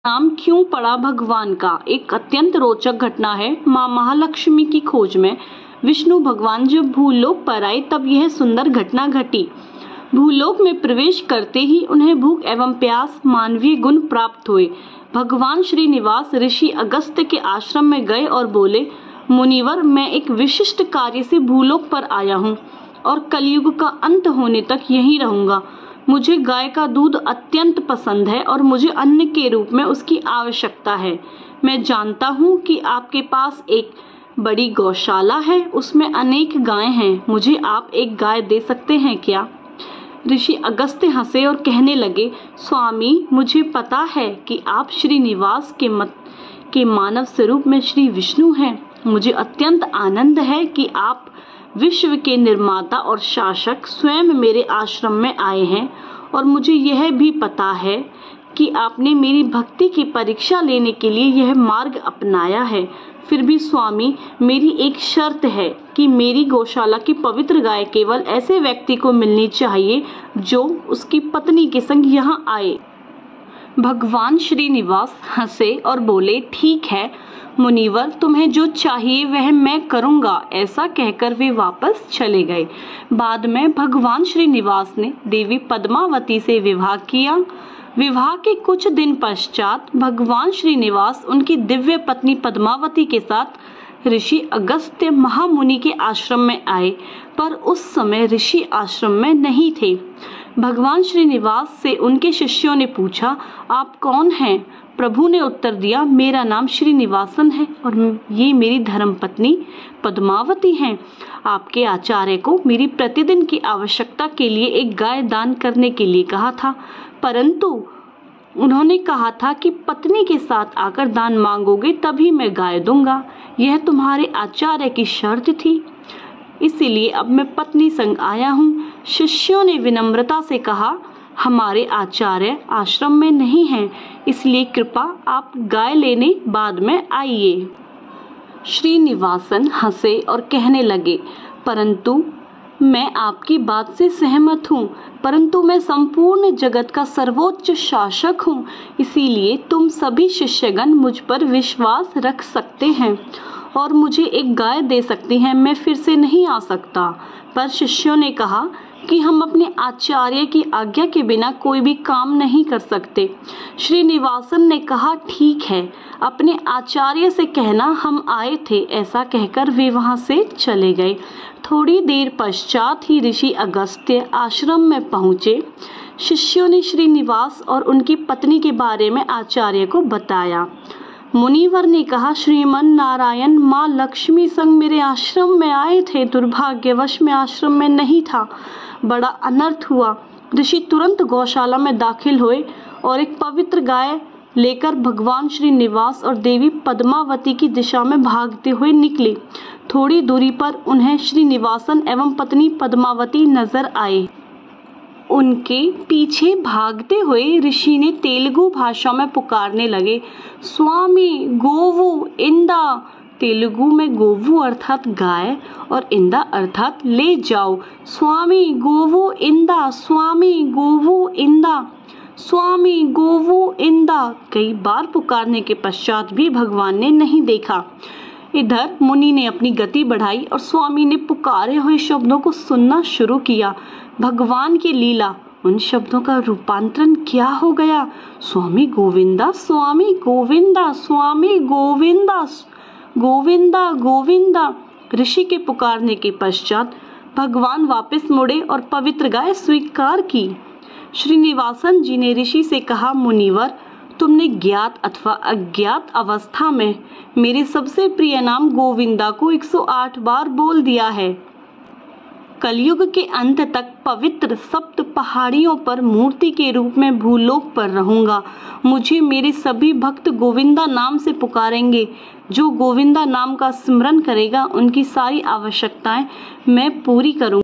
नाम क्यों पड़ा भगवान का। एक अत्यंत रोचक घटना है। माँ महालक्ष्मी की खोज में विष्णु भगवान जब भूलोक पर आए तब यह सुंदर घटना घटी। भूलोक में प्रवेश करते ही उन्हें भूख एवं प्यास मानवीय गुण प्राप्त हुए। भगवान श्रीनिवास ऋषि अगस्त्य के आश्रम में गए और बोले, मुनिवर, मैं एक विशिष्ट कार्य से भूलोक पर आया हूँ और कलयुग का अंत होने तक यहीं रहूंगा। मुझे गाय का दूध अत्यंत पसंद है और मुझे अन्न के रूप में उसकी आवश्यकता है। मैं जानता हूँ कि आपके पास एक बड़ी गौशाला है, उसमें अनेक गायें हैं। मुझे आप एक गाय दे सकते हैं क्या? ऋषि अगस्त्य हंसे और कहने लगे, स्वामी, मुझे पता है कि आप श्रीनिवास के मानव स्वरूप में श्री विष्णु हैं। मुझे अत्यंत आनंद है कि आप विश्व के निर्माता और शासक स्वयं मेरे आश्रम में आए हैं और मुझे यह भी पता है कि आपने मेरी भक्ति की परीक्षा लेने के लिए यह मार्ग अपनाया है। फिर भी स्वामी, मेरी एक शर्त है कि मेरी गौशाला की पवित्र गाय केवल ऐसे व्यक्ति को मिलनी चाहिए जो उसकी पत्नी के संग यहाँ आए। भगवान श्रीनिवास हंसे और बोले, ठीक है मुनिवर, तुम्हें जो चाहिए वह मैं करूंगा। ऐसा कहकर वे वापस चले गए। बाद में भगवान श्रीनिवास ने देवी पद्मावती से विवाह किया। विवाह के कुछ दिन पश्चात भगवान श्रीनिवास उनकी दिव्य पत्नी पद्मावती के साथ ऋषि अगस्त्य महामुनि के आश्रम में आए, पर उस समय ऋषि आश्रम में नहीं थे। भगवान श्रीनिवास से उनके शिष्यों ने पूछा, आप कौन हैं? प्रभु ने उत्तर दिया, मेरा नाम श्रीनिवासन है और ये मेरी धर्मपत्नी पद्मावती हैं। आपके आचार्य को मेरी प्रतिदिन की आवश्यकता के लिए एक गाय दान करने के लिए कहा था, परंतु उन्होंने कहा था कि पत्नी के साथ आकर दान मांगोगे तभी मैं गाय दूंगा। यह तुम्हारे आचार्य की शर्त थी, इसीलिए अब मैं पत्नी संग आया हूँ। शिष्यों ने विनम्रता से कहा, हमारे आचार्य आश्रम में नहीं हैं, इसलिए कृपा आप गाय लेने बाद में आइए। श्रीनिवासन हंसे और कहने लगे, परंतु मैं आपकी बात से सहमत हूँ, परंतु मैं संपूर्ण जगत का सर्वोच्च शासक हूँ, इसीलिए तुम सभी शिष्यगण मुझ पर विश्वास रख सकते हैं और मुझे एक गाय दे सकते हैं। मैं फिर से नहीं आ सकता। पर शिष्यों ने कहा कि हम अपने आचार्य की आज्ञा के बिना कोई भी काम नहीं कर सकते। श्रीनिवासन ने कहा, ठीक है, अपने आचार्य से कहना हम आए थे। ऐसा कहकर वे वहां से चले गए। थोड़ी देर पश्चात ही ऋषि अगस्त्य आश्रम में पहुंचे। शिष्यों ने श्रीनिवास और उनकी पत्नी के बारे में आचार्य को बताया। मुनिवर ने कहा, श्रीमन नारायण माँ लक्ष्मी संग मेरे आश्रम में आए थे, दुर्भाग्यवश मैं आश्रम में नहीं था। बड़ा अनर्थ हुआ। ऋषि तुरंत गौशाला में दाखिल हुए और एक पवित्र गाय लेकर भगवान श्रीनिवास और देवी पद्मावती की दिशा में भागते हुए निकले। थोड़ी दूरी पर उन्हें श्रीनिवासन एवं पत्नी पद्मावती नजर आए। उनके पीछे भागते हुए ऋषि ने तेलुगु भाषा में पुकारने लगे, स्वामी गोवु इंदा। तेलुगु में गोवु अर्थात गाय और इंदा अर्थात ले जाओ। स्वामी गोवु इंदा, स्वामी गोवु इंदा, स्वामी गोवु इंदा। कई बार पुकारने के पश्चात भी भगवान ने नहीं देखा। इधर मुनि ने अपनी गति बढ़ाई और स्वामी ने पुकारे हुए शब्दों को सुनना शुरू किया। भगवान की लीला, उन शब्दों का रूपांतरण क्या हो गया? स्वामी गोविंदा, स्वामी गोविंदा, स्वामी गोविंदा, गोविंदा गोविंदा। ऋषि के पुकारने के पश्चात भगवान वापस मुड़े और पवित्र गाय स्वीकार की। श्रीनिवासन जी ने ऋषि से कहा, मुनिवर, तुमने ज्ञात अथवा अज्ञात अवस्था में मेरे सबसे प्रिय नाम गोविंदा को 108 बार बोल दिया है। कलयुग के अंत तक पवित्र सप्त पहाड़ियों पर मूर्ति के रूप में भूलोक पर रहूंगा। मुझे मेरे सभी भक्त गोविंदा नाम से पुकारेंगे। जो गोविंदा नाम का स्मरण करेगा उनकी सारी आवश्यकताएं मैं पूरी करूंगा।